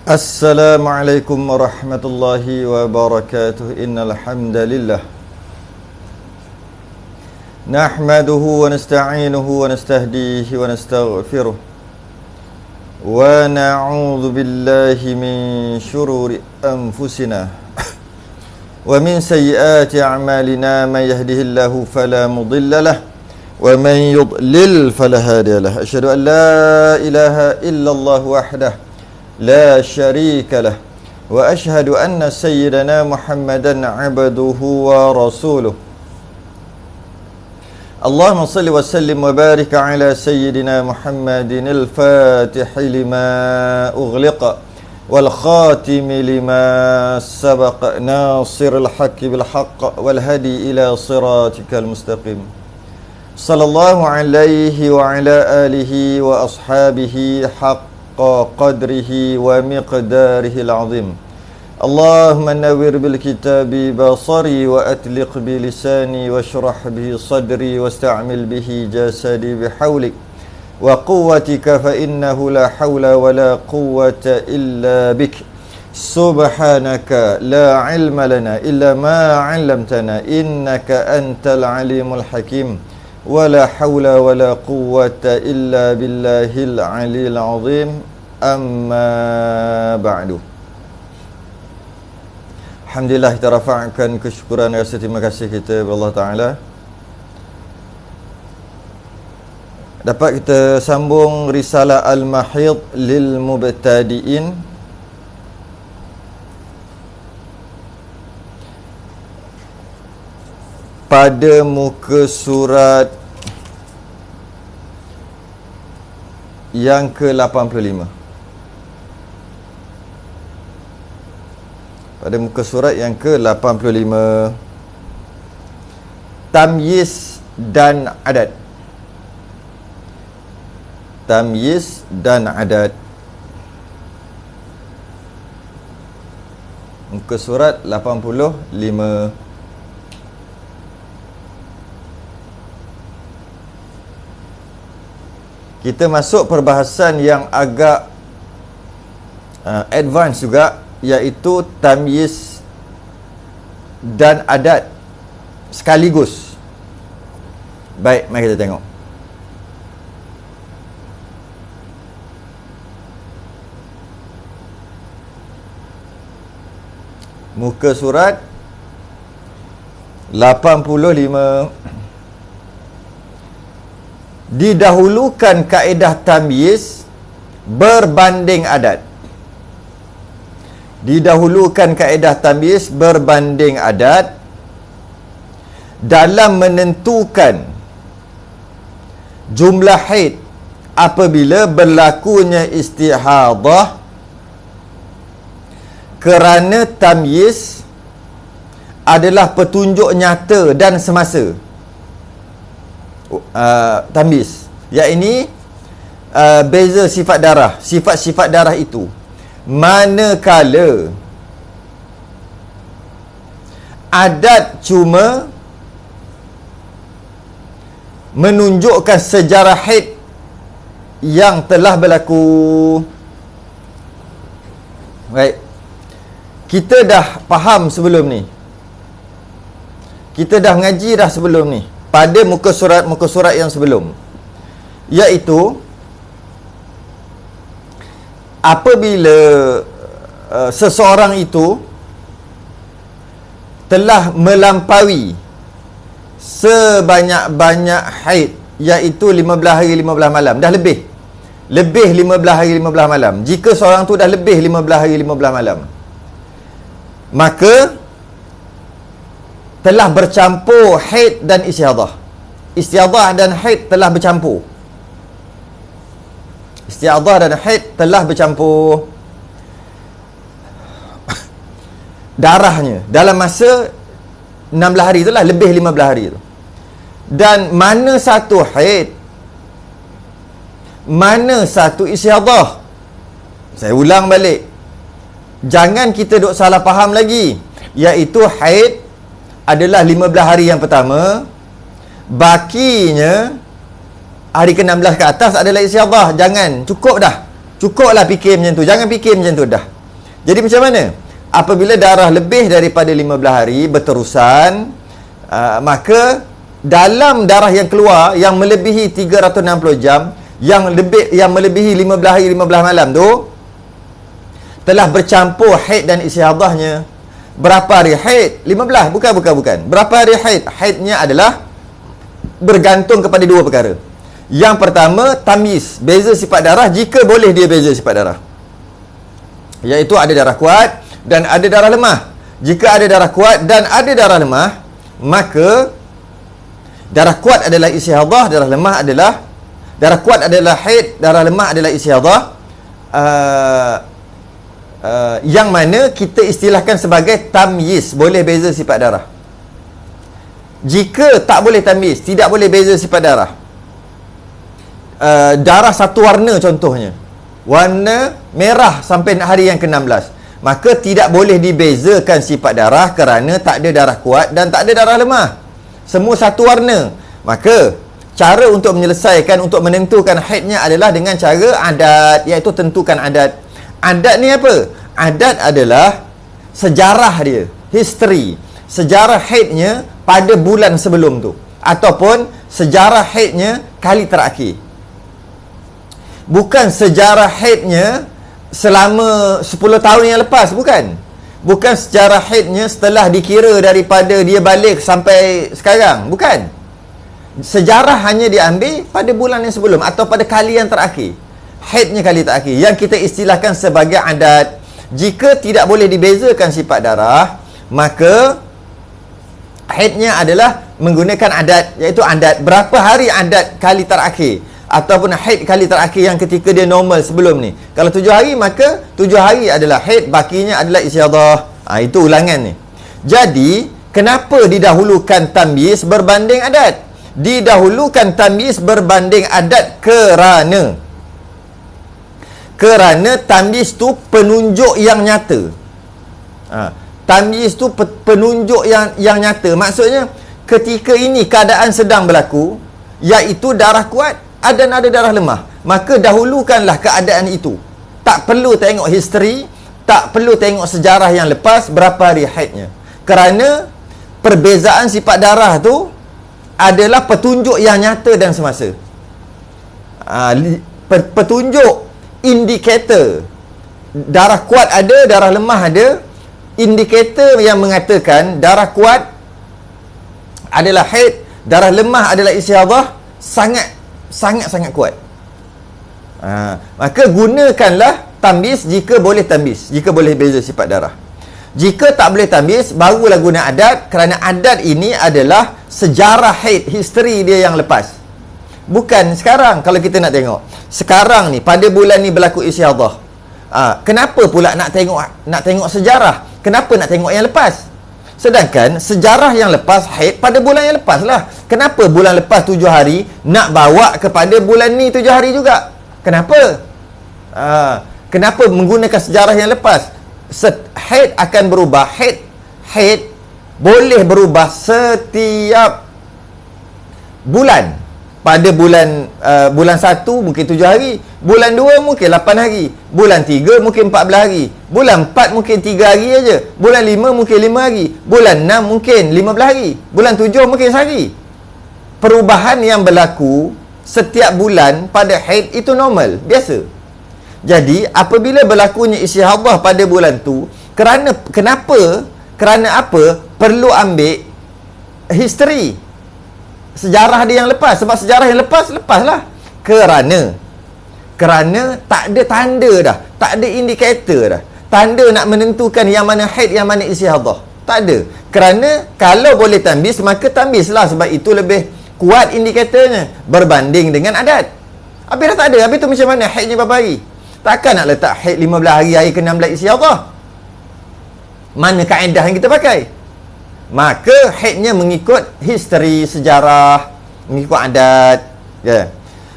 Assalamualaikum warahmatullahi wabarakatuh. Innal hamdalillah nahmaduhu wa nasta'inuhu wa nastahdihi wa nastaghfiruh wa na'udzu billahi min shururi anfusina wa min sayyiati a'malina. Man yahdihillahu fala mudilla lahu wa man yudlil fala hadiya lahu. Asyhadu an la ilaha illallah wahdahu la syarika lah wa ashhadu anna sayyidana Muhammadan abduhu wa rasuluh. Allahumma salli wa sallim wa barik ala sayyidina Muhammadin al-fatihi lima ughliqa wal khatimi lima sabaqa nasiril haqqi bil haqq wal hadi ila siratikal mustaqim. Sallallahu alaihi wa ala alihi wa ashabihi haqq qadrihi wa miqdarihi al-azim. Allahumma nawwir bil kitabi basari wa atliq bi lisani wa shrah bihi sadri wasta'mil bihi jasadi bihawlik wa quwwatika fa innahu la hawla wa la quwwata illa bik. Subhanaka la ilma lana illa ma 'allamtana innaka antal alimul hakim. Wala hawla wala quwwata illa billahil aliyil azim. Amma ba'du. Alhamdulillah, kita rafa'kan kesyukuran dan rasa terima kasih kita kepada Allah Ta'ala. Dapat kita sambung risalah Al-Mahid lil Mubtadi'in. Pada muka surat yang ke-85. Pada muka surat yang ke-85, tamyiz dan adat. Tamyiz dan adat. Muka surat 85. Kita masuk perbahasan yang agak advance juga, iaitu tamyiz dan adat sekaligus. Baik, mari kita tengok. Muka surat 85. Didahulukan kaedah tamyiz berbanding adat. Didahulukan kaedah tamyiz berbanding adat dalam menentukan jumlah haid apabila berlakunya istihadah, kerana tamyiz adalah petunjuk nyata dan semasa. Tamyiz, iaitu beza sifat darah, sifat-sifat darah itu. Manakala adat cuma menunjukkan sejarah haid yang telah berlaku. Baik, kita dah faham sebelum ni, kita dah mengaji dah sebelum ni, pada muka surat yang sebelum, iaitu apabila seseorang itu telah melampaui sebanyak-banyak haid, iaitu 15 hari 15 malam, dah lebih 15 hari 15 malam. Jika seorang tu dah lebih 15 hari 15 malam, maka telah bercampur haid dan istihadah. Istihadah dan haid telah bercampur. Istihadah dan haid telah bercampur darahnya dalam masa 16 hari itulah, lebih 15 hari itu. Dan mana satu haid, mana satu istihadah. Saya ulang balik, jangan kita duk salah faham lagi. Iaitu haid adalah 15 hari yang pertama, bakinya hari ke-16 ke atas adalah istiadah. Jangan, cukup dah. Cukuplah fikir macam tu. Jangan fikir macam tu dah. Jadi macam mana? Apabila darah lebih daripada 15 hari berterusan, maka dalam darah yang keluar yang melebihi 360 jam, yang melebihi 15 hari 15 malam tu telah bercampur haid dan istihadahnya. Berapa hari haid? 15. Bukan. Berapa hari haid? Haidnya adalah bergantung kepada dua perkara. Yang pertama, tamyiz, beza sifat darah, jika boleh dia beza sifat darah, iaitu ada darah kuat dan ada darah lemah. Jika ada darah kuat dan ada darah lemah, maka darah kuat adalah istihadah, darah lemah adalah, darah kuat adalah haid, darah lemah adalah istihadah, yang mana kita istilahkan sebagai tamyiz, boleh beza sifat darah. Jika tak boleh tamyiz, tidak boleh beza sifat darah, darah satu warna contohnya, warna merah sampai hari yang ke-16, maka tidak boleh dibezakan sifat darah kerana tak ada darah kuat dan tak ada darah lemah. Semua satu warna. Maka cara untuk menyelesaikan, untuk menentukan haidnya adalah dengan cara adat, iaitu tentukan adat. Adat ni apa? Adat adalah sejarah dia, history, sejarah haidnya pada bulan sebelum tu, ataupun sejarah haidnya kali terakhir. Bukan sejarah haidnya selama 10 tahun yang lepas, bukan. Bukan sejarah haidnya setelah dikira daripada dia balik sampai sekarang, bukan. Sejarah hanya diambil pada bulan yang sebelum atau pada kali yang terakhir. Haidnya kali terakhir, yang kita istilahkan sebagai adat. Jika tidak boleh dibezakan sifat darah, maka haidnya adalah menggunakan adat, iaitu adat berapa hari adat kali terakhir, ataupun haid kali terakhir yang ketika dia normal sebelum ni. Kalau 7 hari, maka 7 hari adalah haid, bakinya adalah istihadah. Itu ulangan ni. Jadi, kenapa didahulukan tamyiz berbanding adat? Didahulukan tamyiz berbanding adat kerana tamyiz tu penunjuk yang nyata. Tamyiz tu penunjuk yang nyata. Maksudnya, ketika ini keadaan sedang berlaku, iaitu darah kuat dan ada darah lemah, maka dahulukanlah keadaan itu. Tak perlu tengok history, tak perlu tengok sejarah yang lepas berapa hari haidnya, kerana perbezaan sifat darah tu adalah petunjuk yang nyata dan semasa. Petunjuk, indikator. Darah kuat ada, darah lemah ada. Indikator yang mengatakan darah kuat adalah haid, darah lemah adalah istihadah, sangat kuat. Maka gunakanlah tamyiz jika boleh tamyiz, jika boleh beza sifat darah. Jika tak boleh tamyiz, barulah guna adat, kerana adat ini adalah sejarah haid, history dia yang lepas. Bukan sekarang. Kalau kita nak tengok sekarang ni, pada bulan ni berlaku istihadah, kenapa pula nak tengok sejarah? Kenapa nak tengok yang lepas? Sedangkan sejarah yang lepas haid pada bulan yang lepas lah. Kenapa bulan lepas 7 hari nak bawa kepada bulan ni 7 hari juga? Kenapa? Kenapa menggunakan sejarah yang lepas? Haid akan berubah. Haid boleh berubah setiap bulan. Pada bulan 1 mungkin 7 hari, bulan 2 mungkin 8 hari, bulan 3 mungkin 14 hari, bulan 4 mungkin 3 hari aja, bulan 5 mungkin 5 hari, bulan 6 mungkin 15 hari, bulan 7 mungkin sehari. Perubahan yang berlaku setiap bulan pada haid itu normal, biasa. Jadi apabila berlakunya istihadah pada bulan tu, kerana apa perlu ambil history, sejarah dia yang lepas. Sebab sejarah yang lepaslah. Kerana tak ada tanda dah, tak ada indikator dah, tanda nak menentukan yang mana haid, yang mana istihadah. Tak ada. Kerana kalau boleh tamyiz, maka tamyizlah. Sebab itu lebih kuat indikatornya berbanding dengan adat. Habis dah tak ada. Habis tu macam mana haidnya berapa hari? Takkan nak letak haid 15 hari, hari ke-16 istihadah. Mana kaedah yang kita pakai? Maka haidnya mengikut history, sejarah, mengikut adat,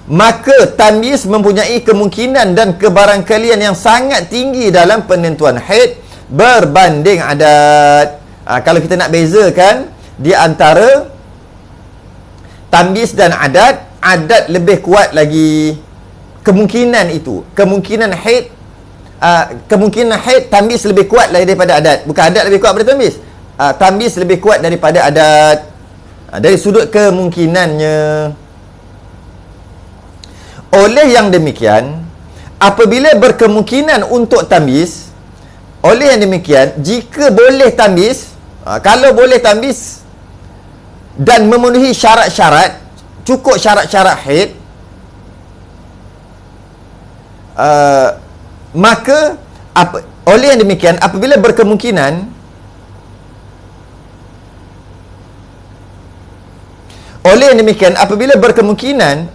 Maka tamyiz mempunyai kemungkinan dan kebarangkalian yang sangat tinggi dalam penentuan haid berbanding adat. Kalau kita nak bezakan di antara tamyiz dan adat lebih kuat lagi kemungkinan itu. Kemungkinan haid kemungkinan haid tamyiz lebih kuat daripada adat. Bukan adat lebih kuat daripada tamyiz. Tamyiz lebih kuat daripada adat. Dari sudut kemungkinannya. Oleh yang demikian, apabila berkemungkinan untuk tamyiz, oleh yang demikian, jika boleh tamyiz, kalau boleh tamyiz dan memenuhi syarat-syarat, cukup syarat-syarat haid, maka oleh yang demikian, apabila berkemungkinan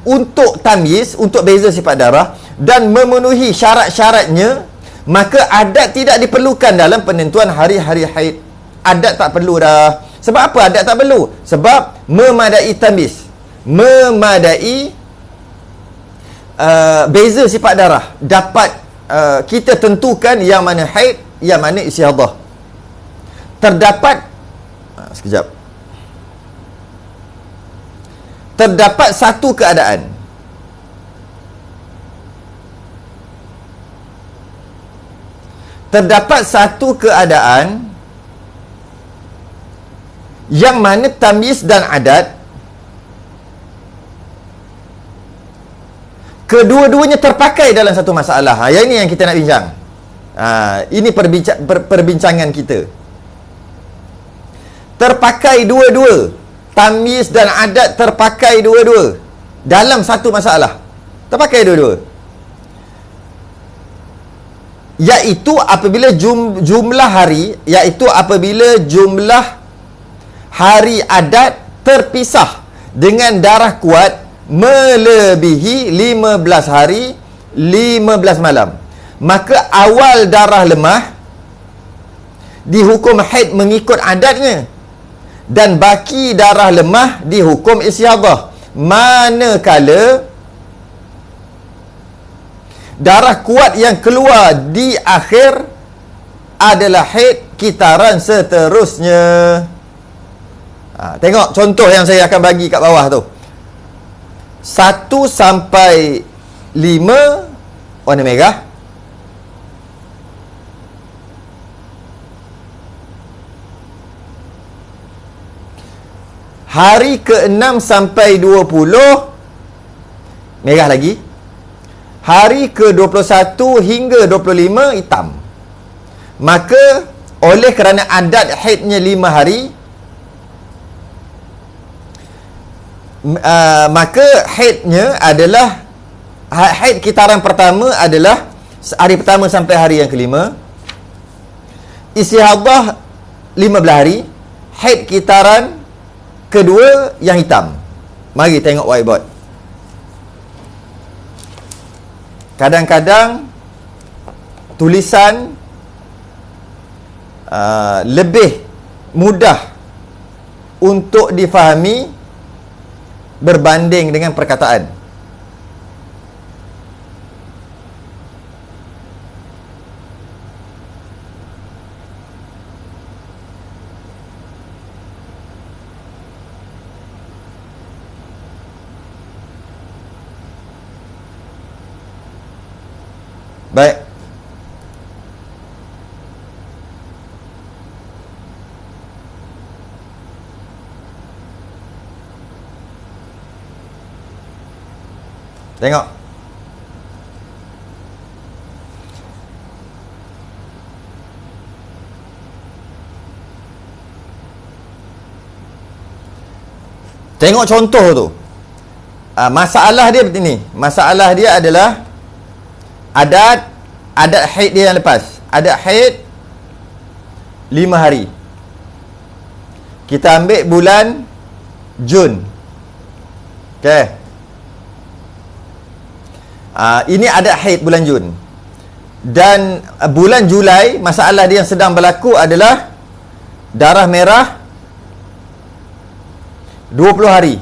untuk tamyiz, untuk beza sifat darah dan memenuhi syarat-syaratnya, maka adat tidak diperlukan dalam penentuan hari-hari haid. Adat tak perlu dah. Sebab apa adat tak perlu? Sebab memadai tamyiz, memadai beza sifat darah, dapat kita tentukan yang mana haid, yang mana istihadah. Terdapat satu keadaan yang mana tamyiz dan adat kedua-duanya terpakai dalam satu masalah. Yang ini yang kita nak bincang. Ini perbincangan kita. Terpakai dua-dua. Tamyiz dan adat terpakai dua-dua dalam satu masalah. Terpakai dua-dua. Iaitu apabila jumlah hari adat terpisah dengan darah kuat melebihi 15 hari 15 malam, maka awal darah lemah dihukum haid mengikut adatnya, dan baki darah lemah dihukum istihadah. Manakala darah kuat yang keluar di akhir adalah haid kitaran seterusnya. Tengok contoh yang saya akan bagi kat bawah tu. 1 sampai 5 warna merah. Hari ke-6 sampai 20 merah lagi. Hari ke-21 hingga 25 hitam. Maka oleh kerana adat haidnya 5 hari, maka haidnya adalah haid kitaran pertama adalah hari pertama sampai hari yang kelima. Istihadah 15 hari. Haid kitaran kedua yang hitam. Mari tengok whiteboard. Kadang-kadang tulisan lebih mudah untuk difahami berbanding dengan perkataan. Baik. Tengok. Tengok contoh tu. Masalah dia begini. Masalah dia adalah adat haid dia yang lepas. Adat haid 5 hari. Kita ambil bulan Jun. Okey. Ini adat haid bulan Jun. Dan bulan Julai, masalah dia yang sedang berlaku adalah darah merah 20 hari.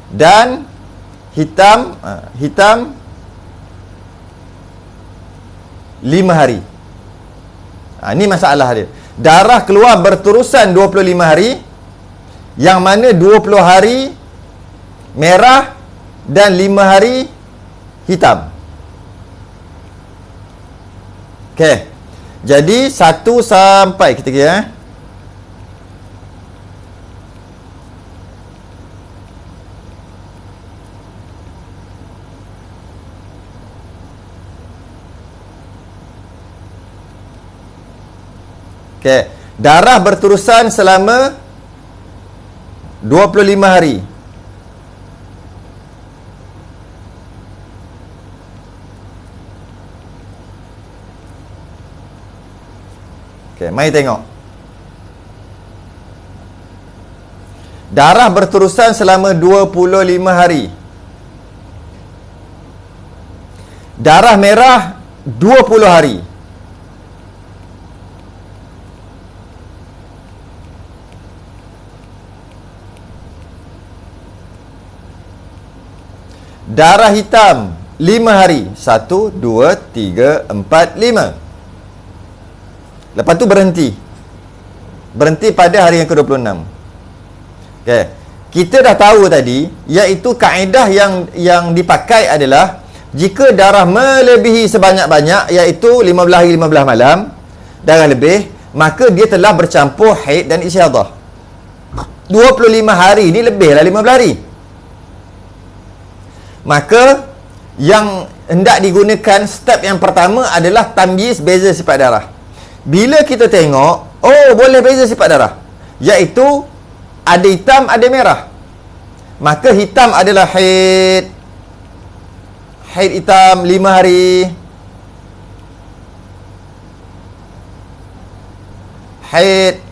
Dan hitam 5 hari. Ini masalah dia. Darah keluar berterusan 25 hari, yang mana 20 hari merah dan 5 hari hitam. Okey. Jadi 1 sampai kita kira Okey. Darah berterusan selama 25 hari. Okey, mari tengok. Darah berterusan selama 25 hari. Darah merah 20 hari. Darah hitam 5 hari. 1, 2, 3, 4, 5. Lepas tu berhenti. Berhenti pada hari yang ke-26. Okey. Kita dah tahu tadi, iaitu kaedah yang dipakai adalah jika darah melebihi sebanyak-banyak, iaitu 15 hari 15 malam, darah lebih, maka dia telah bercampur haid dan istihadah. 25 hari ni lebihlah 15 hari. Maka yang hendak digunakan step yang pertama adalah tamyiz beza sifat darah. Bila kita tengok, oh boleh beza sifat darah, iaitu ada hitam, ada merah. Maka hitam adalah haid. Haid hitam 5 hari. Haid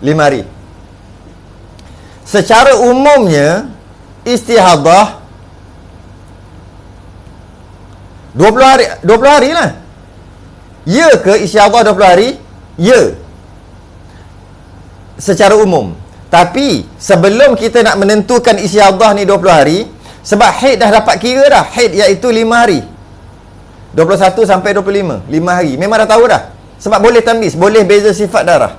5 hari. Secara umumnya istihadah 20 hari, 20 hari lah. Ya ke istihadah 20 hari? Ya. Secara umum. Tapi sebelum kita nak menentukan istihadah ni 20 hari, sebab haid dah dapat kira dah. Haid iaitu 5 hari. 21 sampai 25. 5 hari. Memang dah tahu dah. Sebab boleh tamyiz, boleh beza sifat darah.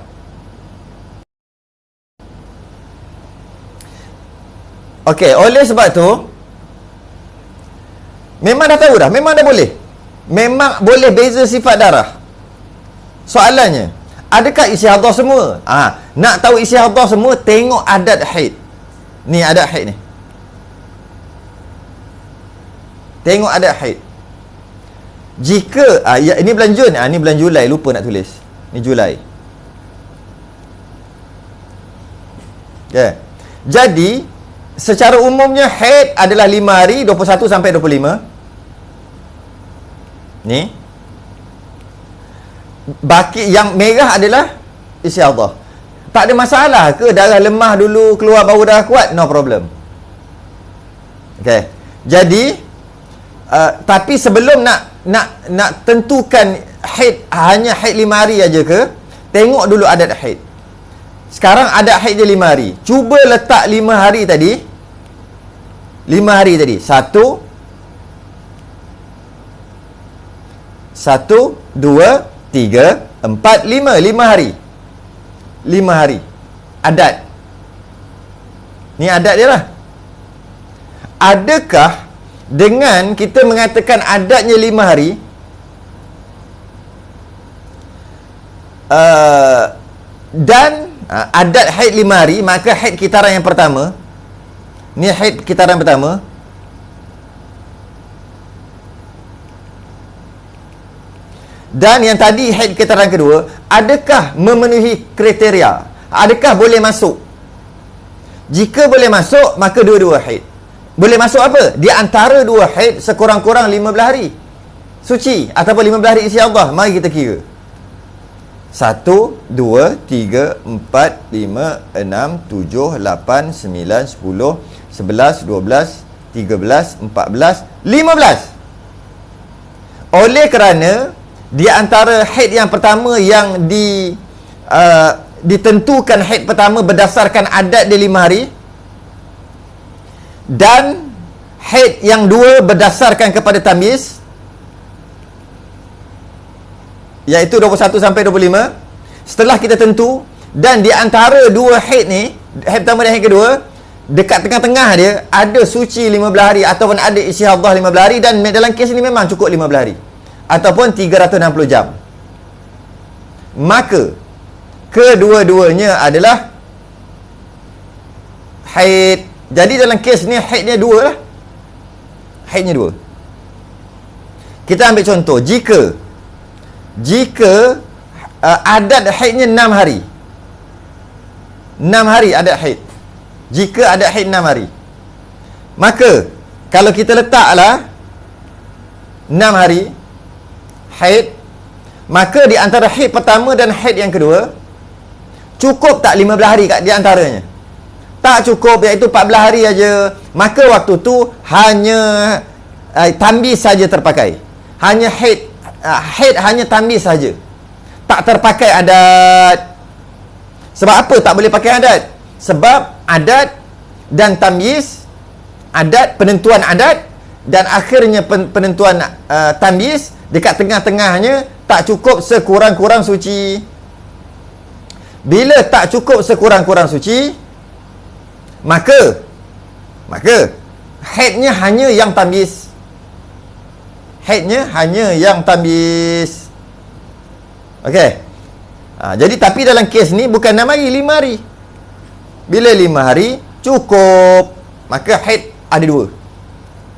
Okey, oleh sebab tu memang dah tahu dah, memang dah boleh. Memang boleh beza sifat darah. Soalannya, adakah istihadah semua? Nak tahu istihadah semua, tengok adat haid. Ni adat haid ni. Tengok adat haid. Jika ini bulan Jun, ni bulan Julai, lupa nak tulis. Ni Julai. Okay. Jadi secara umumnya haid adalah 5 hari, 21 sampai 25. Ni. Baki yang merah adalah istihadah. Tak ada masalah ke darah lemah dulu keluar baru darah kuat? No problem. Okey. Jadi tapi sebelum nak tentukan haid hanya haid 5 hari aja ke, tengok dulu adat haid. Sekarang adat haid dia 5 hari. Cuba letak 5 hari tadi. 5 hari tadi. 1 2 3 4 5. 5 hari. 5 hari. Adat. Ni adat dia lah. Adakah dengan kita mengatakan adatnya 5 hari, dan adat haid 5 hari, maka haid kitaran yang pertama, ni haid kitaran pertama, dan yang tadi haid kitaran kedua, adakah memenuhi kriteria? Adakah boleh masuk? Jika boleh masuk, maka dua-dua haid. Boleh masuk apa? Di antara dua haid sekurang-kurang 15 hari suci ataupun 15 hari istihadah. Mari kita kira. 1 2 3 4 5 6 7 8 9 10 11 12 13 14 15. Oleh kerana di antara haid yang pertama yang ditentukan haid pertama berdasarkan adat dia 5 hari, dan haid yang dua berdasarkan kepada tamyiz, iaitu 21 sampai 25. Setelah kita tentu, dan di antara dua haid ni, haid pertama dan haid kedua, dekat tengah-tengah dia ada suci 15 hari ataupun ada istihadah 15 hari, dan dalam kes ni memang cukup 15 hari. ataupun 360 jam. Maka kedua-duanya adalah haid. Jadi dalam kes ni haidnya dua lah. Haidnya dua. Kita ambil contoh, jika adat haidnya 6 hari. 6 hari adat haid. Jika adat haid 6 hari, maka kalau kita letaklah 6 hari haid, maka di antara haid pertama dan haid yang kedua, cukup tak 15 hari kat di antaranya? Tak cukup, iaitu 14 hari aja. Maka waktu tu hanya tambiz saja terpakai. Hanya haid hanya tambiz saja. Tak terpakai adat. Sebab apa tak boleh pakai adat? Sebab adat dan tamyiz, penentuan adat dan akhirnya penentuan tamyiz dekat tengah-tengahnya tak cukup sekurang-kurang suci. Bila tak cukup sekurang-kurang suci, maka haidnya hanya yang tamyiz. Haidnya hanya yang tamyiz. Okey. Jadi tapi dalam kes ni bukan 6 hari, 5 hari. Bila 5 hari cukup, maka haid ada dua.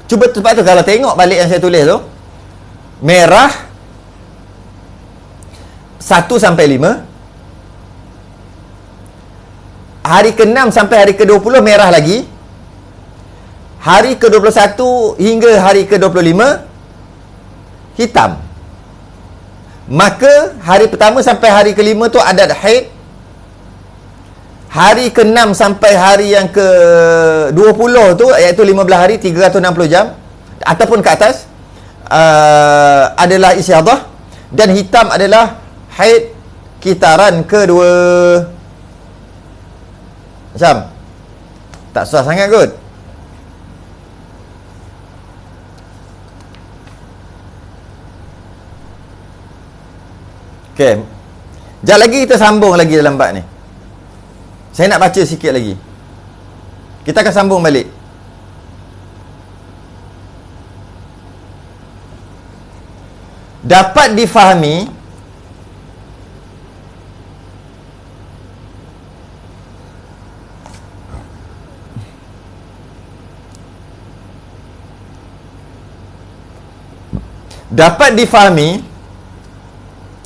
Cuba sebab tu kalau tengok balik yang saya tulis tu, merah 1 sampai 5, hari ke-6 sampai hari ke-20 merah lagi, hari ke-21 hingga hari ke-25 hitam. Maka hari pertama sampai hari ke-5 tu adat haid. Hari ke-6 sampai hari yang ke-20 tu, iaitu 15 hari 360 jam ataupun ke atas, adalah istihadah. Dan hitam adalah haid kitaran kedua. Macam tak susah sangat kot. Okey. Sekejap lagi kita sambung lagi dalam bab ni. Saya nak baca sikit lagi. Kita akan sambung balik. Dapat difahami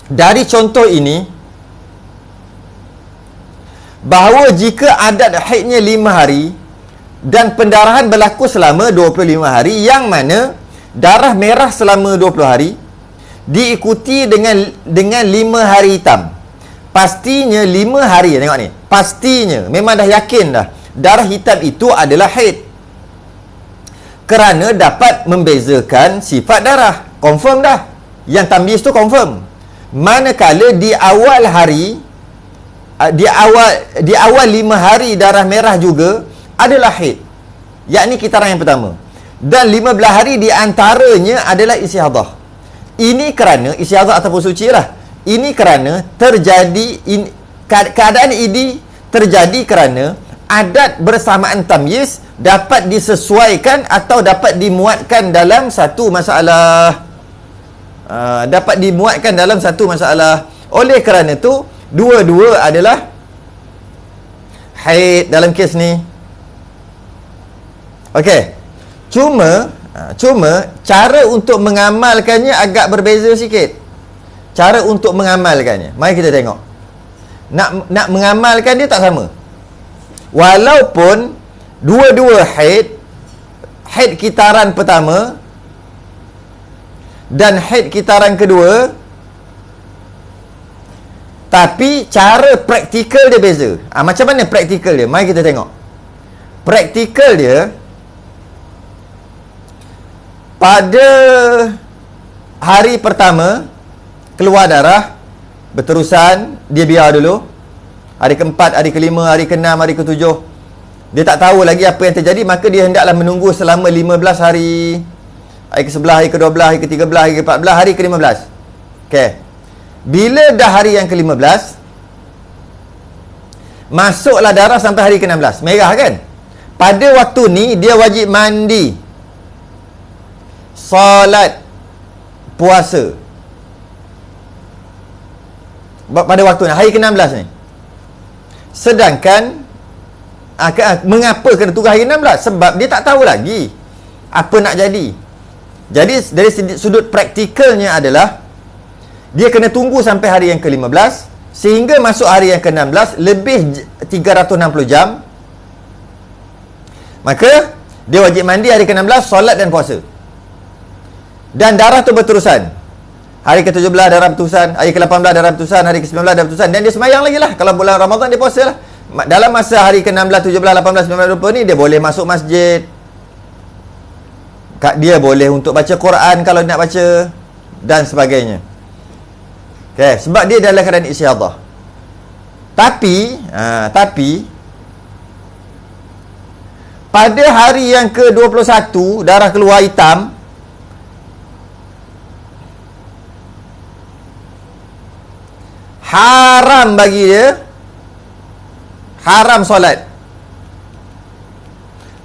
dari contoh ini bahawa jika adat haidnya 5 hari dan pendarahan berlaku selama 25 hari, yang mana darah merah selama 20 hari diikuti dengan 5 hari hitam. Pastinya 5 hari, tengok ni, pastinya memang dah yakin dah darah hitam itu adalah haid, kerana dapat membezakan sifat darah. Confirm dah, yang tamyiz tu confirm. Manakala di awal hari, di awal 5 hari darah merah juga adalah haid, yakni kitaran yang pertama, dan 15 hari di antaranya adalah istihadah. Ini kerana istihadah ataupun suci lah. Ini kerana keadaan ini terjadi kerana adat bersamaan tamyiz dapat disesuaikan atau dapat dimuatkan dalam satu masalah. Oleh kerana tu dua-dua adalah haid dalam kes ni. Okey. Cuma cara untuk mengamalkannya agak berbeza sikit. Cara untuk mengamalkannya, mari kita tengok. Nak mengamalkan dia tak sama. Walaupun dua-dua haid kitaran pertama dan haid kitaran kedua, tapi cara praktikal dia beza. Macam mana praktikal dia? Mari kita tengok. Praktikal dia, pada hari pertama keluar darah berterusan, dia biar dulu. Hari keempat, hari kelima, hari keenam, hari ketujuh, dia tak tahu lagi apa yang terjadi, maka dia hendaklah menunggu selama 15 hari. Hari ke-11, hari ke-12, hari ke-13, hari ke-14, hari ke-15. Okey. Bila dah hari yang ke-15, masuklah darah sampai hari ke-16. Merah kan? Pada waktu ni dia wajib mandi, solat puasa pada waktu ni, hari ke-16 ni. Sedangkan mengapa kena tunggu hari 16? Sebab dia tak tahu lagi apa nak jadi. Jadi dari sudut praktikalnya adalah dia kena tunggu sampai hari yang ke-15 sehingga masuk hari yang ke-16 lebih 360 jam. Maka dia wajib mandi hari ke-16, solat dan puasa. Dan darah tu berterusan. Hari ke-17 darah berterusan, hari ke-18 darah berterusan, hari ke-19 darah berterusan, dan dia sembahyang lagi lah. Kalau bulan Ramadan dia puasa lah. Dalam masa hari ke-16, 17, 18, 19, 20 ni dia boleh masuk masjid. Dia boleh untuk baca Quran kalau nak baca dan sebagainya. Okay, sebab dia dalam keadaan istiadah. Tapi pada hari yang ke-21 darah keluar hitam, haram bagi dia, haram solat,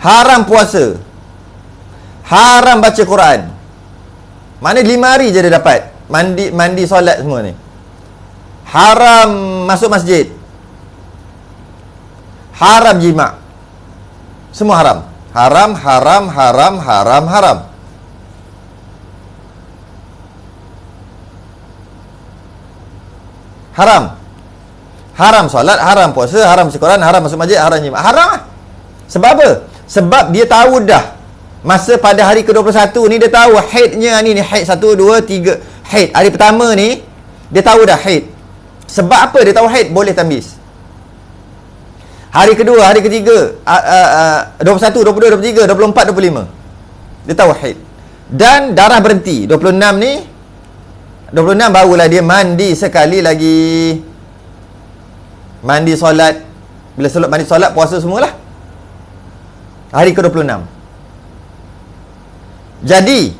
haram puasa, haram baca Quran. Mana 5 hari je dia dapat mandi solat semua ni. Haram masuk masjid, haram jima', semua haram. Haram, haram, haram, haram, haram. Haram. Haram solat, haram puasa, haram baca Quran, haram masuk masjid, haram jima'. Haram lah. Sebab apa? Sebab dia tahu dah masa pada hari ke-21 ni dia tahu haidnya ni haid 1, 2, 3 haid. Hari pertama ni dia tahu dah haid. Sebab apa dia tahu haid? Boleh tamyiz. Hari kedua, hari ketiga, 21, 22, 23, 24, 25 dia tahu haid. Dan darah berhenti 26 ni, 26 barulah dia mandi sekali lagi. Mandi solat. Bila mandi solat, puasa semualah. Hari ke-26. Jadi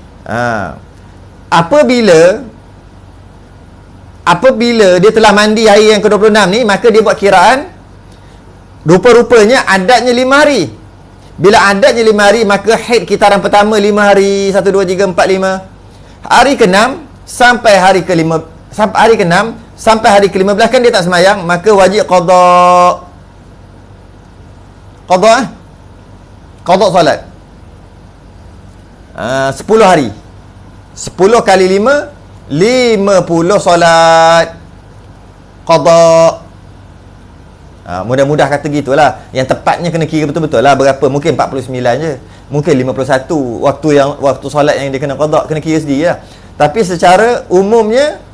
apabila dia telah mandi hari yang ke-26 ni, maka dia buat kiraan, rupa-rupanya adatnya 5 hari. Bila adatnya 5 hari, maka haid kitaran pertama 5 hari, 1, 2, 3, 4, 5. Hari ke-6 sampai hari ke-5, sampai hari ke-6 sampai hari ke-15 kan dia tak semayang, maka wajib qada. Qada solat. 10 hari. 10 kali 5, 50 solat qada. Mudah-mudah kata gitulah. Yang tepatnya kena kira betul-betul lah berapa. Mungkin 49 je, mungkin 51 waktu solat yang dia kena qada. Kena kira sendiri lah. Tapi secara umumnya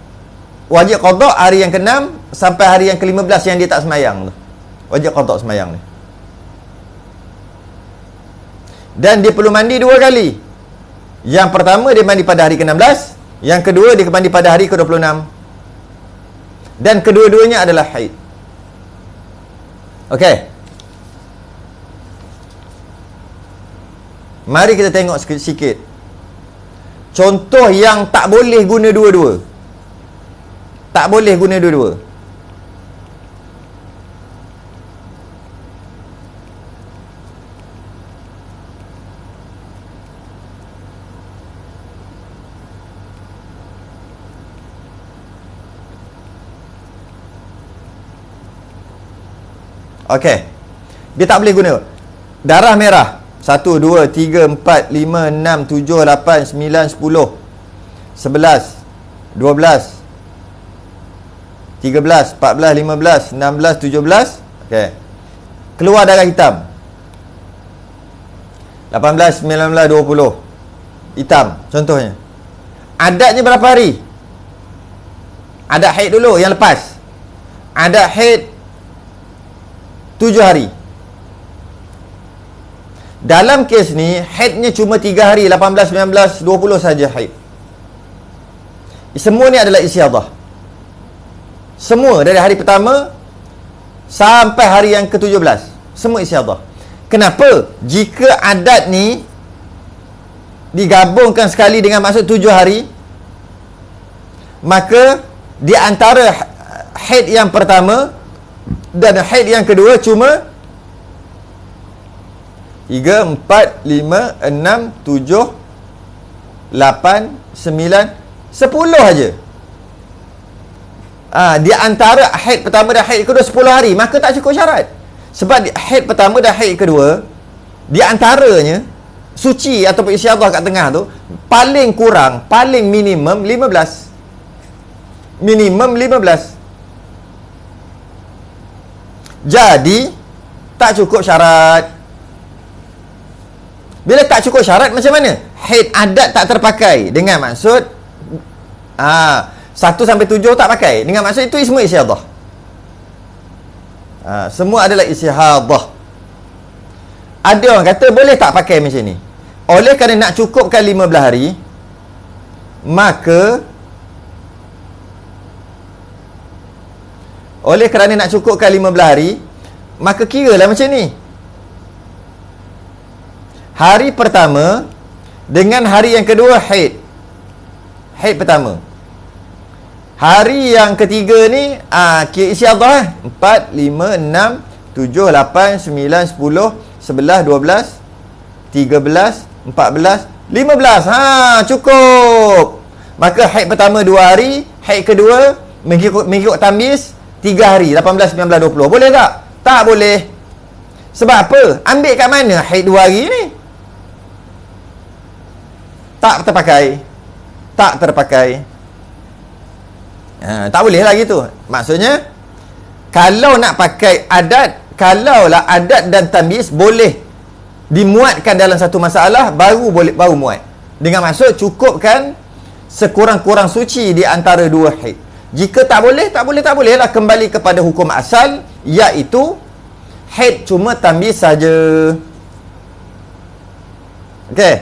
wajib qada hari yang ke-6 sampai hari yang ke-15 yang dia tak semayang tu. Wajib qada semayang ni. Dan dia perlu mandi 2 kali. Yang pertama dia mandi pada hari ke-16, yang kedua dia mandi pada hari ke-26. Dan kedua-duanya adalah haid. Okey. Mari kita tengok sikit contoh yang tak boleh guna dua-dua. Tak boleh guna dua-dua. Okey. Dia tak boleh guna darah merah 1, 2, 3, 4, 5, 6, 7, 8, 9, 10, 11, 12, 13, 14, 15, 16, 17. Okey. Keluar darah hitam 18, 19, 20. Hitam contohnya. Adatnya berapa hari? Adat haid dulu yang lepas. Adat haid 7 hari. Dalam kes ni haidnya cuma 3 hari, 18, 19, 20 saja haid. Semua ni adalah istiadah. Semua dari hari pertama sampai hari yang ke-17 semua istiadah. Kenapa? Jika adat ni digabungkan sekali dengan maksud 7 hari, maka di antara haid yang pertama dan haid yang kedua cuma 3, 4, 5, 6, 7, 8, 9, 10 aja. Di antara haid pertama dan haid kedua 10 hari, maka tak cukup syarat. Sebab haid pertama dan haid kedua, di antaranya suci ataupun istiadah kat tengah tu, paling kurang, paling minimum 15. Minimum 15. Jadi tak cukup syarat. Bila tak cukup syarat, macam mana? Haid adat tak terpakai, dengan maksud 1 sampai 7 tak pakai, dengan maksud itu semua istiadah. Semua adalah istiadah. Ada orang kata boleh tak pakai macam ni. Oleh kerana nak cukupkan 15 hari, maka oleh kerana nak cukupkan 15 hari, maka kiralah macam ni. Hari pertama dengan hari yang kedua haid. Haid pertama. Hari yang ketiga ni kira istiadah 4, 5, 6, 7, 8, 9, 10, 11, 12, 13, 14, 15. Cukup. Maka haid pertama 2 hari, haid kedua mengikut tamyiz 3 hari, 18, 19, 20. Boleh tak? Tak boleh. Sebab apa? Ambil kat mana haid 2 hari ni? Tak terpakai. Tak terpakai. Tak boleh lah gitu. Maksudnya, kalau nak pakai adat, kalaulah adat dan tamyiz boleh dimuatkan dalam satu masalah, baru muat. Dengan maksud cukupkan sekurang-kurang suci di antara 2 haid. Jika tak boleh lah kembali kepada hukum asal, iaitu haid cuma tamyiz saja. Okey.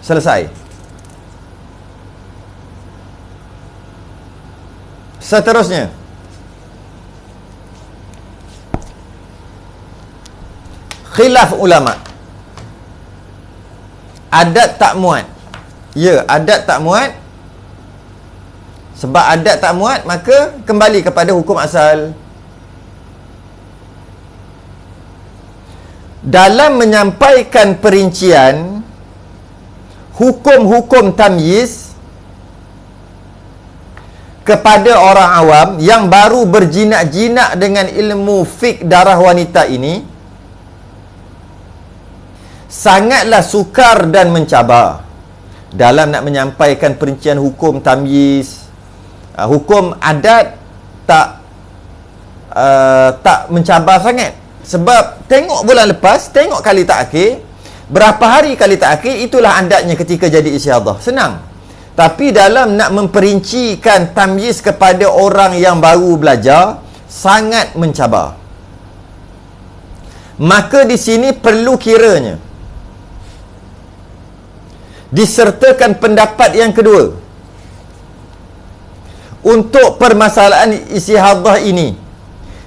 Selesai. Seterusnya, khilaf ulama. Adat tak muat. Ya, adat tak muat. Sebab adat tak muat, maka kembali kepada hukum asal. Dalam menyampaikan perincian hukum-hukum tamyiz kepada orang awam yang baru berjinak-jinak dengan ilmu fiqh darah wanita ini, sangatlah sukar dan mencabar dalam nak menyampaikan perincian hukum tamyiz. Hukum adat tak mencabar sangat. Sebab tengok bulan lepas, tengok kali takhir, berapa hari kali takhir, itulah adatnya ketika jadi istiadah. Senang. Tapi dalam nak memperincikan tamyiz kepada orang yang baru belajar, sangat mencabar. Maka di sini perlu kiranya disertakan pendapat yang kedua untuk permasalahan istihadah ini,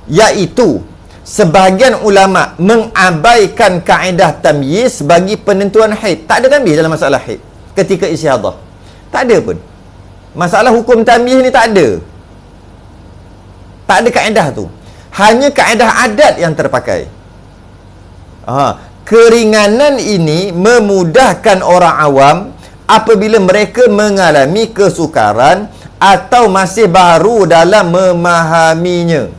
iaitu sebahagian ulama mengabaikan kaedah tamyiz bagi penentuan haid. Tak ada tamyiz dalam masalah haid ketika istihadah. Tak ada pun. Masalah hukum tamyiz ni tak ada. Tak ada kaedah tu. Hanya kaedah adat yang terpakai. Keringanan ini memudahkan orang awam apabila mereka mengalami kesukaran atau masih baru dalam memahaminya.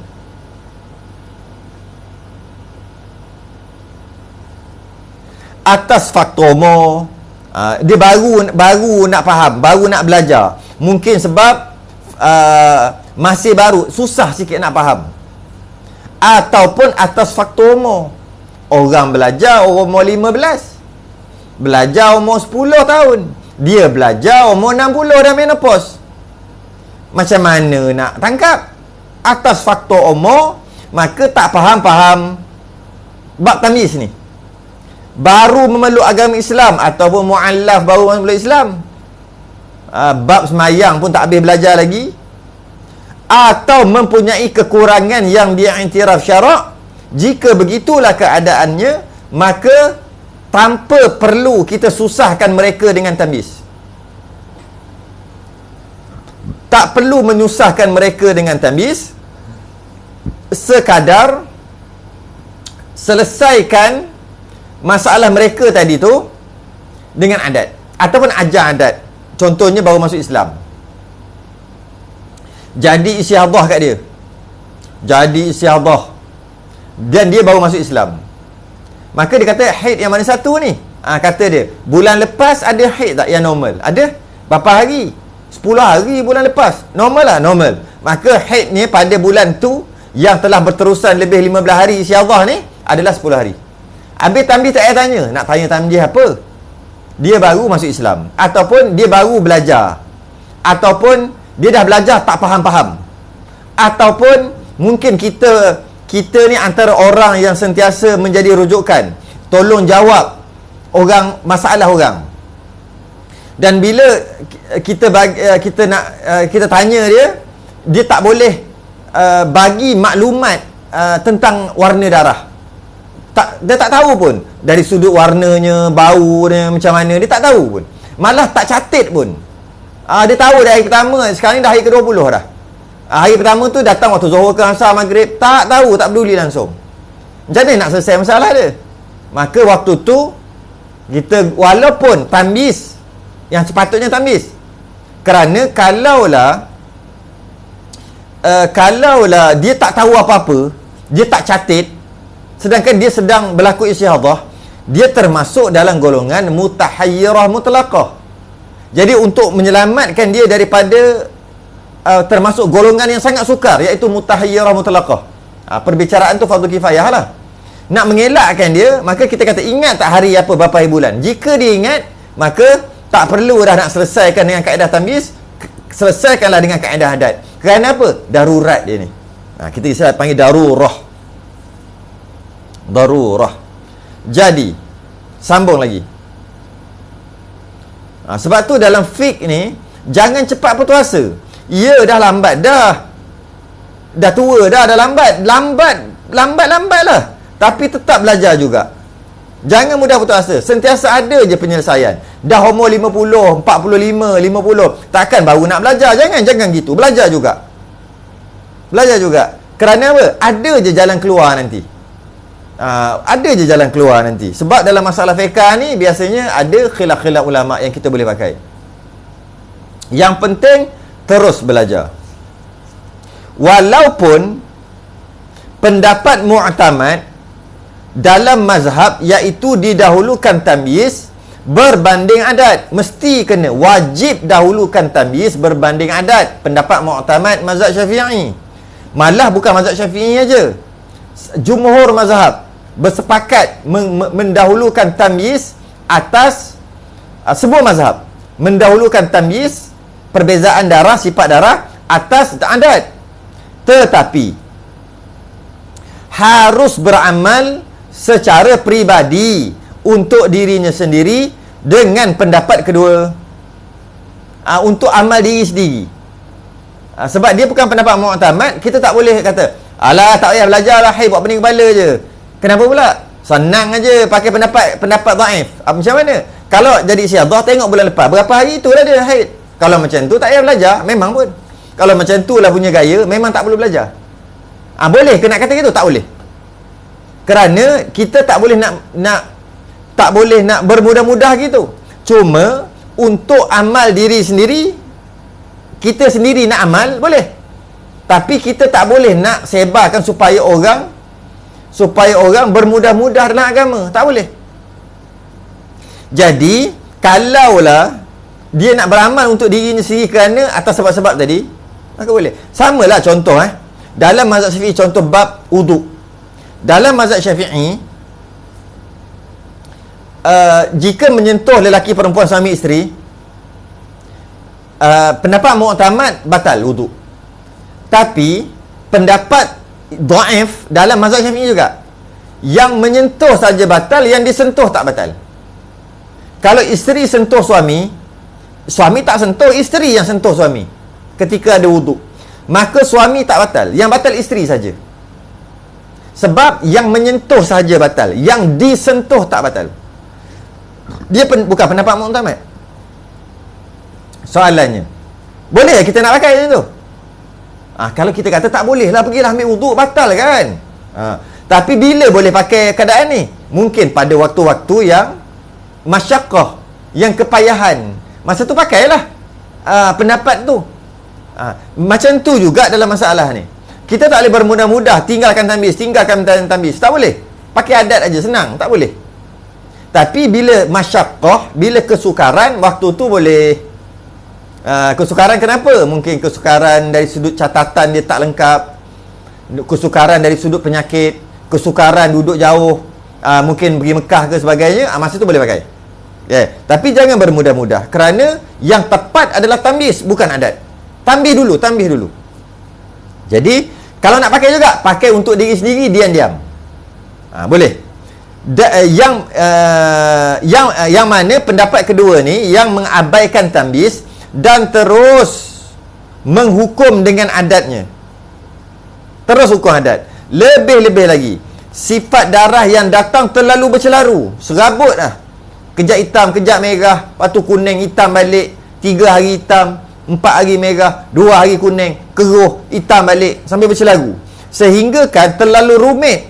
Atas faktor dia baru nak faham, baru nak belajar. Mungkin sebab masih baru, susah sikit nak faham. Ataupun atas faktor umur. Orang belajar umur 15, belajar umur 10 tahun, dia belajar umur 60 dah menopause. Macam mana nak tangkap? Atas faktor umur, maka tak faham bab tamyiz ni. Baru memeluk agama Islam ataupun mu'allaf baru memeluk Islam, bab semayang pun tak habis belajar lagi, atau mempunyai kekurangan yang diiktiraf syarak. Jika begitulah keadaannya, maka tanpa perlu kita susahkan mereka dengan tamyiz. Tak perlu menyusahkan mereka dengan tamyiz. Sekadar selesaikan masalah mereka tadi tu dengan adat ataupun ajar adat. Contohnya baru masuk Islam, jadi istiadah kat dia, jadi istiadah, dan dia baru masuk Islam. Maka dia kata, haid yang mana satu ni? Kata dia, bulan lepas ada haid tak yang normal? Ada. Berapa hari? 10 hari bulan lepas. Normal lah, normal. Maka haid ni pada bulan tu yang telah berterusan lebih 15 hari istiadah ni adalah 10 hari. Habis tambih tak payah tanya. Nak tanya tambih apa? Dia baru masuk Islam, ataupun dia baru belajar, ataupun dia dah belajar tak faham-faham, ataupun mungkin kita ni antara orang yang sentiasa menjadi rujukan, tolong jawab orang, masalah orang. Dan bila kita tanya dia tak boleh bagi maklumat tentang warna darah. Dia tak tahu pun dari sudut warnanya, bau dia macam mana, dia tak tahu pun. Malah tak catat pun. Dia tahu dari hari pertama, sekarang ni dah hari ke-20 dah. Hari pertama tu datang waktu Zuhur ke Asar, Maghrib, tak tahu, tak peduli langsung. Macam mana nak selesai masalah dia? Maka waktu tu kita walaupun tamyiz yang sepatutnya tamyiz, kerana kalaulah dia tak tahu apa-apa, dia tak catat, sedangkan dia sedang berlaku istihadah, dia termasuk dalam golongan mutahayyirah mutlaqah. Jadi untuk menyelamatkan dia daripada termasuk golongan yang sangat sukar, iaitu mutahayyirah mutlaqah, perbicaraan tu fardu kifayah lah. Nak mengelakkan dia, maka kita kata, ingat tak hari apa, berapa hari bulan? Jika dia ingat, maka tak perlu dah nak selesaikan dengan kaedah tamyiz, selesaikanlah dengan kaedah adat. Kerana apa? Darurat dia ni. Kita istilah panggil darurah. Jadi sambung lagi. Sebab tu dalam fiqh ni, jangan cepat putus asa. Ya, dah lambat dah tua dah lambat lah, tapi tetap belajar juga. Jangan mudah putus asa. Sentiasa ada je penyelesaian. Dah umur 50, 45, 50, takkan baru nak belajar. Jangan gitu. Belajar juga. Kerana apa? Ada je jalan keluar nanti. Sebab dalam masalah fiqh ni biasanya ada khilaf-khilaf ulama yang kita boleh pakai. Yang penting terus belajar. Walaupun pendapat mu'tamad dalam mazhab iaitu didahulukan tamyiz berbanding adat. Mesti kena, wajib dahulukan tamyiz berbanding adat. Pendapat mu'tamad mazhab Syafi'i. Malah bukan mazhab Syafi'i aja, jumhur mazhab bersepakat mendahulukan tamyiz atas sebuah mazhab, mendahulukan tamyiz, perbezaan darah, sifat darah atas adat. Tetapi harus beramal secara peribadi untuk dirinya sendiri dengan pendapat kedua, untuk amal diri sendiri. Sebab dia bukan pendapat mu'tamad, kita tak boleh kata, alah tak payah belajar lah, buat pening kepala je. Kenapa pula? Senang aja pakai pendapat dhaif. Macam mana? Kalau jadi istiadah, tengok bulan lepas berapa hari itulah dia haid. Kalau macam tu tak payah belajar, memang pun. Kalau macam tu lah punya gaya, memang tak perlu belajar. Boleh ke nak kata gitu? Tak boleh. Kerana kita tak boleh nak bermudah-mudah gitu. Cuma untuk amal diri sendiri, kita sendiri nak amal boleh. Tapi kita tak boleh nak sebarkan supaya orang bermudah-mudah dalam agama. Tak boleh. Jadi kalaulah dia nak beramal untuk dirinya sendiri kerana atas sebab-sebab tadi, maka boleh. Samalah contoh dalam mazhab Syafi'i, contoh bab wuduk. Dalam mazhab Syafi'i, jika menyentuh lelaki perempuan suami isteri, pendapat mu'tamad batal wuduk. Tapi pendapat dhaif dalam mazhab Syafi'i juga, yang menyentuh saja batal, yang disentuh tak batal. Kalau isteri sentuh suami tak sentuh, isteri yang sentuh suami ketika ada wuduk, maka suami tak batal, yang batal isteri saja. Sebab yang menyentuh saja batal, yang disentuh tak batal. Dia bukan pendapat mu'tamad. Soalannya, boleh kita nak pakai macam tu? Kalau kita kata tak boleh lah, pergilah ambil wuduk, batal kan. Tapi bila boleh pakai keadaan ni? Mungkin pada waktu-waktu yang masyaqqah, yang kepayahan, masa tu pakailah pendapat tu. Macam tu juga dalam masalah ni. Kita tak boleh bermudah-mudah tinggalkan tamyiz, tak boleh. Pakai adat aja senang, tak boleh. Tapi bila masyaqqah, bila kesukaran, waktu tu boleh. Kesukaran kenapa? Mungkin kesukaran dari sudut catatan dia tak lengkap, kesukaran dari sudut penyakit, kesukaran duduk jauh, mungkin pergi Mekah ke sebagainya, masa tu boleh pakai. Tapi jangan bermudah-mudah, kerana yang tepat adalah tamyiz, bukan adat. Tambih dulu. Jadi kalau nak pakai juga, pakai untuk diri sendiri, diam-diam. Boleh. Yang mana pendapat kedua ni yang mengabaikan tamyiz dan terus menghukum dengan adatnya. Terus hukum adat. Lebih-lebih lagi, sifat darah yang datang terlalu bercelaru, serabut dah. Kejap hitam, kejap merah, lepas tu kuning, hitam balik, 3 hari hitam, 4 hari merah, 2 hari kuning, keruh, hitam balik, sampai bercelaru. Sehingga kan terlalu rumit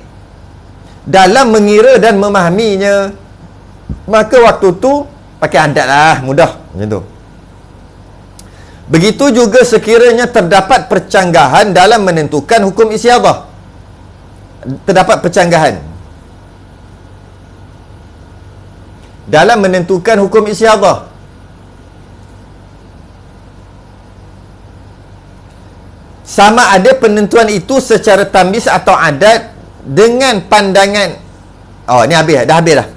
dalam mengira dan memahaminya. Maka waktu tu pakai adat lah, mudah macam tu. Begitu juga sekiranya terdapat percanggahan dalam menentukan hukum istiadah. Terdapat percanggahan dalam menentukan hukum istiadah. Sama ada penentuan itu secara tamyiz atau adat dengan pandangan. Ni habis dah.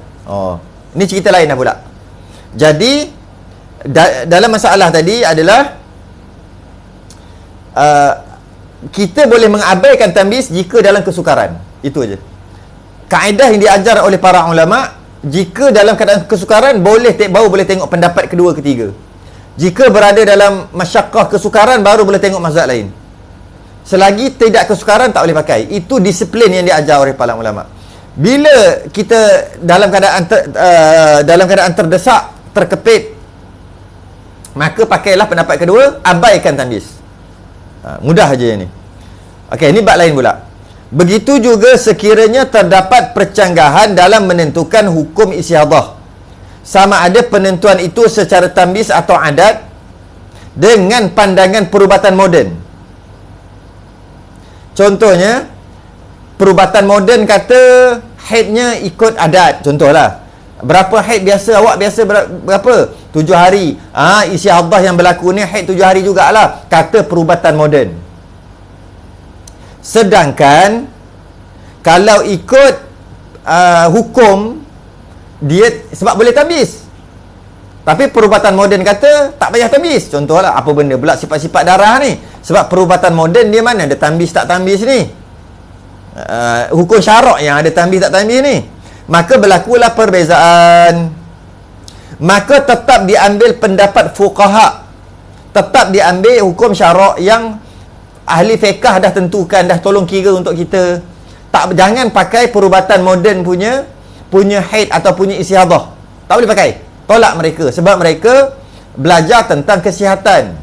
Ni cerita lain dah pula. Jadi dalam masalah tadi adalah kita boleh mengabaikan tamyiz jika dalam kesukaran. Itu aja. Kaedah yang diajar oleh para ulama, jika dalam keadaan kesukaran baru boleh tengok pendapat kedua ketiga. Jika berada dalam masyaqqah kesukaran, baru boleh tengok mazhab lain. Selagi tidak kesukaran, tak boleh pakai. Itu disiplin yang diajar oleh para ulama. Bila kita dalam keadaan terdesak, terkepit, maka pakailah pendapat kedua, abaikan tamyiz. Mudah aja yang ni. Okey, ini bab lain pula. Begitu juga sekiranya terdapat percanggahan dalam menentukan hukum istiadah, sama ada penentuan itu secara tamyiz atau adat dengan pandangan perubatan moden. Contohnya, perubatan moden kata haidnya ikut adat. Contohlah, berapa haid biasa? Awak biasa berapa? 7 hari. Istiadah yang berlaku ni haid 7 hari jugalah, kata perubatan moden. Sedangkan kalau ikut hukum, dia sebab boleh tamyiz. Tapi perubatan moden kata tak payah tamyiz. Contohlah, apa benda pula sifat-sifat darah ni? Sebab perubatan moden dia mana ada tamyiz tak tamyiz ni? Hukum syarak yang ada tamyiz tak tamyiz ni. Maka berlakulah perbezaan. Maka tetap diambil pendapat fuqaha, tetap diambil hukum syarak yang ahli fiqh dah tentukan, dah tolong kira untuk kita. Jangan pakai perubatan moden punya haid atau punya istiadah. Tak boleh pakai. Tolak mereka, sebab mereka belajar tentang kesihatan.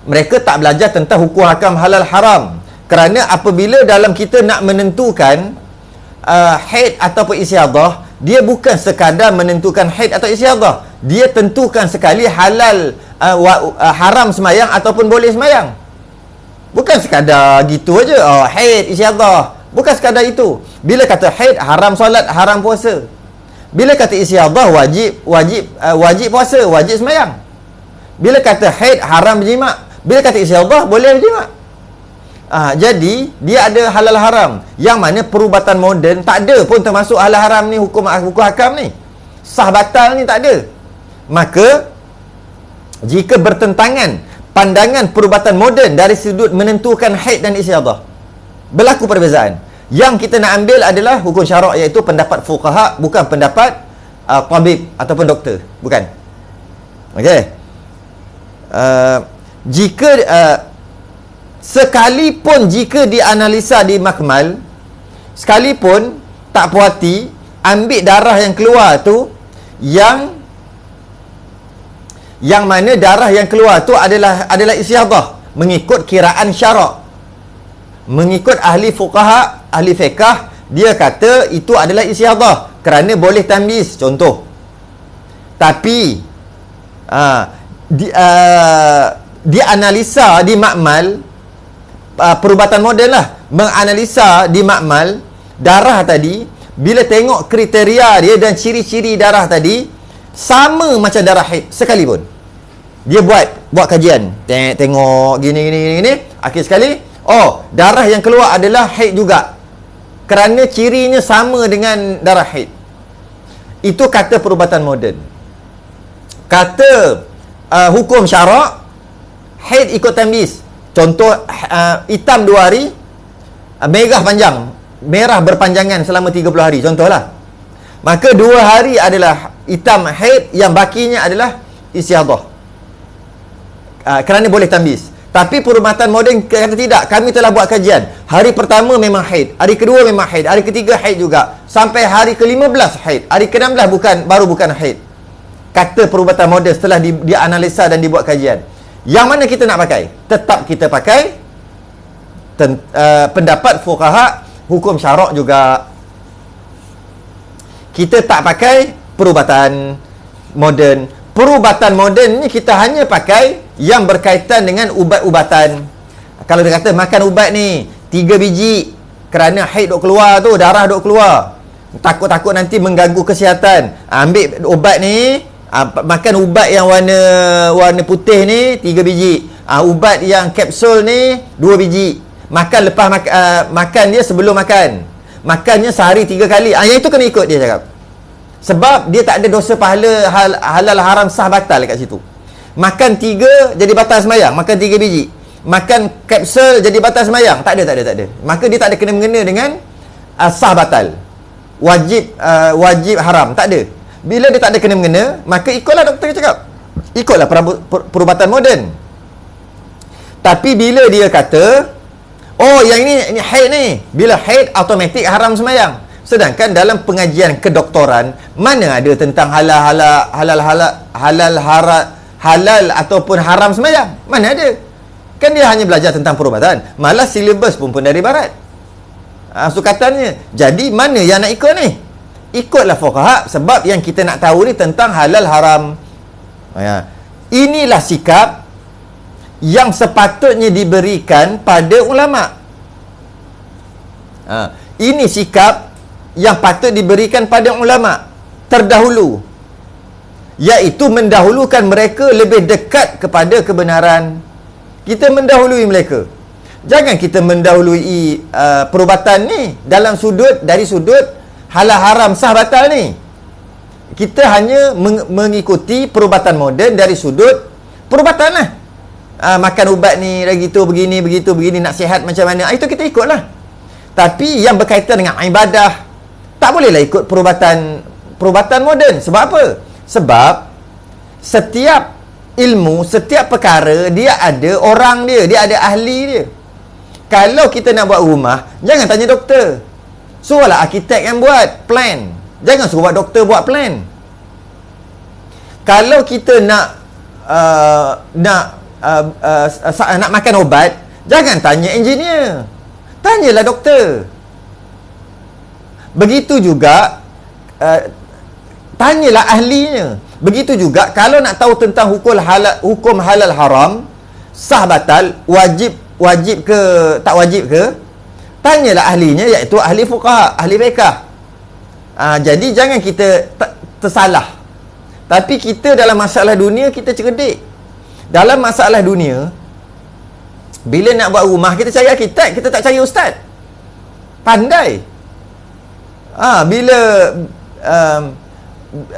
Mereka tak belajar tentang hukum hakam halal haram. Kerana apabila dalam kita nak menentukan haid ataupun istiadah, dia bukan sekadar menentukan haid atau istiadah, dia tentukan sekali halal haram semayang ataupun boleh semayang. Bukan sekadar gitu aja. Haid, istiadah, bukan sekadar itu. Bila kata haid, haram solat, haram puasa. Bila kata istiadah, wajib puasa, wajib semayang. Bila kata haid, haram berjima'. Bila kata istiadah, boleh berjima'. Jadi dia ada halal haram, yang mana perubatan moden tak ada pun termasuk halal haram ni, hukum hakam ni. Sah batal ni tak ada. Maka jika bertentangan pandangan perubatan moden dari sudut menentukan haid dan istiadah, berlaku perbezaan. Yang kita nak ambil adalah hukum syarak, iaitu pendapat fuqaha, bukan pendapat tabib ataupun doktor, bukan. Okey. Sekalipun jika dianalisa di makmal, sekalipun tak puas hati, ambil darah yang keluar tu yang mana darah yang keluar tu adalah istiadah mengikut kiraan syarak. Mengikut ahli fuqaha, ahli fiqh, dia kata itu adalah istiadah kerana boleh tamyiz. Contoh, Tapi dianalisa di makmal, perubatan moden lah, menganalisa di makmal darah tadi, bila tengok kriteria dia dan ciri-ciri darah tadi sama macam darah haid sekalipun. Dia buat kajian, tengok gini, akhir sekali, darah yang keluar adalah haid juga, kerana cirinya sama dengan darah haid. Itu kata perubatan moden. Kata hukum syarak, haid ikut tamyiz. Contoh, hitam 2 hari, merah berpanjangan selama 30 hari, contohlah. Maka 2 hari adalah hitam haid, yang bakinya adalah istihadah, kerana boleh tamyiz. Tapi perubatan moden kata tidak, kami telah buat kajian. Hari pertama memang haid, hari kedua memang haid, hari ketiga haid juga, sampai hari ke-15 haid, hari ke-16 baru bukan haid. Kata perubatan moden setelah dianalisa dan dibuat kajian. Yang mana kita nak pakai? Tetap kita pakai pendapat fuqaha hukum syarak juga. Kita tak pakai perubatan moden. Perubatan moden ni kita hanya pakai yang berkaitan dengan ubat-ubatan. Kalau dia kata makan ubat ni 3 biji kerana haid duk keluar tu, darah duk keluar, takut-takut nanti mengganggu kesihatan, ambil ubat ni, makan ubat yang warna putih ni 3 biji, ubat yang kapsul ni 2 biji, makan lepas makan dia sebelum makan, makannya sehari 3 kali, yang itu kena ikut dia cakap. Sebab dia tak ada dosa pahala halal haram sah batal kat situ. Makan 3 jadi batal semayang, makan 3 biji. Makan kapsul jadi batal semayang, tak ada. Maka dia tak ada kena-mengena dengan sah batal, wajib haram, tak ada. Bila dia tak ada kena-mengena, maka ikutlah doktor cakap, ikutlah perubatan moden. Tapi bila dia kata, yang ini haid ni, bila haid automatik haram semayang. Sedangkan dalam pengajian kedoktoran, mana ada tentang halal ataupun haram semayang? Mana ada? Kan dia hanya belajar tentang perubatan. Malah silibus pun dari barat, sukatannya. Jadi mana yang nak ikut ni? Ikutlah fuqaha, sebab yang kita nak tahu ni tentang halal haram. Inilah sikap yang sepatutnya diberikan pada ulama. Ini sikap yang patut diberikan pada ulama terdahulu, iaitu mendahulukan mereka lebih dekat kepada kebenaran. Kita mendahului mereka. Jangan kita mendahului perubatan ni dari sudut halal haram sah batal ni. Kita hanya mengikuti perubatan moden dari sudut perubatan lah. Makan ubat ni lagi tu begini, nak sihat macam mana, itu kita ikutlah. Tapi yang berkaitan dengan ibadah, tak bolehlah ikut perubatan moden. Sebab apa? Sebab setiap ilmu, setiap perkara dia ada orang dia ada ahli dia. Kalau kita nak buat rumah, jangan tanya doktor, suruhlah arkitek yang buat plan. Jangan suruh buat doktor buat plan. Kalau kita nak makan ubat, jangan tanya engineer, tanyalah doktor. Begitu juga tanyalah ahlinya. Begitu juga kalau nak tahu tentang hukum halal haram, sah batal, wajib ke tak wajib ke, tanyalah ahlinya, iaitu ahli fuqaha, ahli fiqh. Jadi jangan kita tersalah. Tapi kita dalam masalah dunia kita cerdik. Dalam masalah dunia, bila nak buat rumah, kita cari arkitek, kita tak cari ustaz pandai.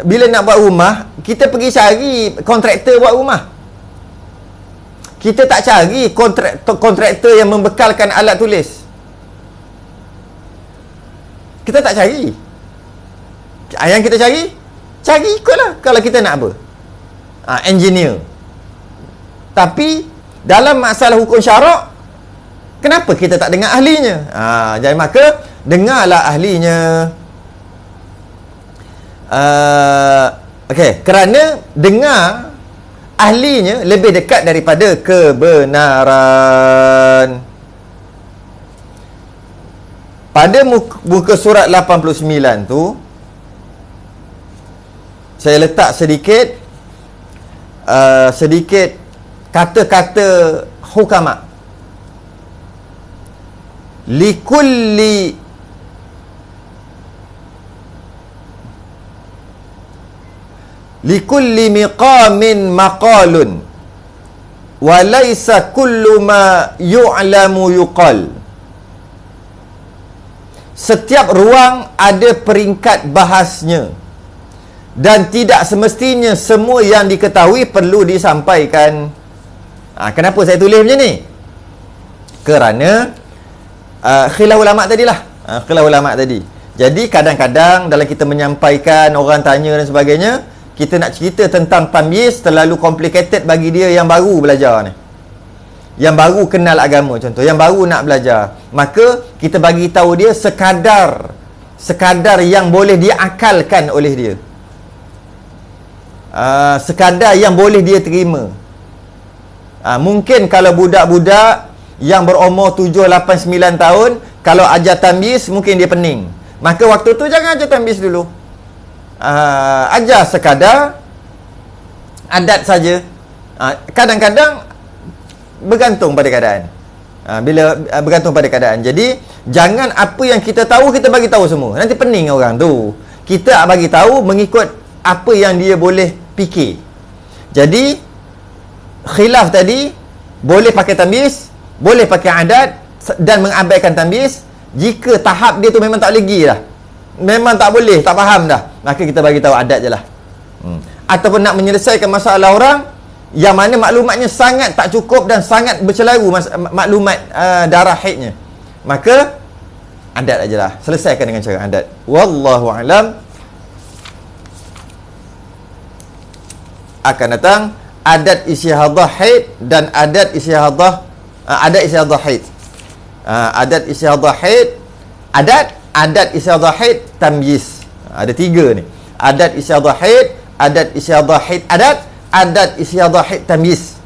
Bila nak buat rumah, kita pergi cari kontraktor buat rumah. Kita tak cari kontraktor yang membekalkan alat tulis. Kita tak cari. Yang kita cari ikutlah kalau kita nak apa, engineer. Tapi dalam masalah hukum syarak, kenapa kita tak dengar ahlinya? Jadi maka dengarlah ahlinya. Kerana dengar ahlinya lebih dekat daripada kebenaran. Pada muka surat 89 tu, saya letak sedikit kata-kata hukama. Likulli miqamin maqalun wa laysa kullu ma yu'lamu yuqal. Setiap ruang ada peringkat bahasnya, dan tidak semestinya semua yang diketahui perlu disampaikan. Kenapa saya tulis macam ni? Kerana khilaf ulama' tadilah. Khilaf ulama' tadi. Jadi kadang-kadang dalam kita menyampaikan, orang tanya dan sebagainya, kita nak cerita tentang tamyiz terlalu complicated bagi dia yang baru belajar ni, yang baru kenal agama contoh, yang baru nak belajar. Maka kita bagi tahu dia sekadar yang boleh diakalkan oleh dia, sekadar yang boleh dia terima. Mungkin kalau budak-budak yang berumur 7, 8, 9 tahun, kalau ajar tamyiz mungkin dia pening. Maka waktu tu jangan ajar tamyiz dulu. Ajar sekadar adat saja. Kadang-kadang bergantung pada keadaan. Bergantung pada keadaan. Jadi jangan apa yang kita tahu kita bagi tahu semua. Nanti pening orang tu. Kita bagi tahu mengikut apa yang dia boleh fikir. Jadi khilaf tadi, boleh pakai tamyiz, boleh pakai adat dan mengabaikan tamyiz. Jika tahap dia tu memang tak lagi dah, memang tak boleh, tak faham dah, maka kita bagi tahu adat je lah. Ataupun nak menyelesaikan masalah orang yang mana maklumatnya sangat tak cukup dan sangat bercelaru maklumat darah haidnya, maka adat aja lah, selesaikan dengan cara adat. Wallahu alam. Akan datang adat istihadah haid dan adat istihadah haid. Adat istihadah haid, adat istihadah haid, tamyiz. Ada 3 ni. Adat istihadah haid, adat istihadah haid adat istihadah haid tamyiz.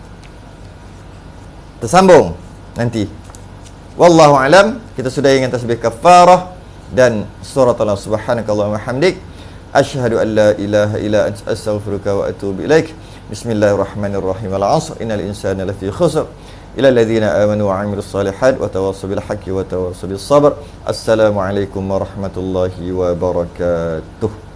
Tersambung nanti. Wallahu alam. Kita sudah dengan tasbih kafarah dan surah Allah. Subhanakallahumma wa hamdik, asyhadu an la ilaha illa anta, astaghfiruka wa atubu ilaik. Bismillahirrahmanirrahim. Al-'asr innal insana lafi khusr ila alladhina amanu wa 'amilus salihat wa tawassaw bil haqqi wa tawassaw bis sabr. Assalamualaikum warahmatullahi wabarakatuh.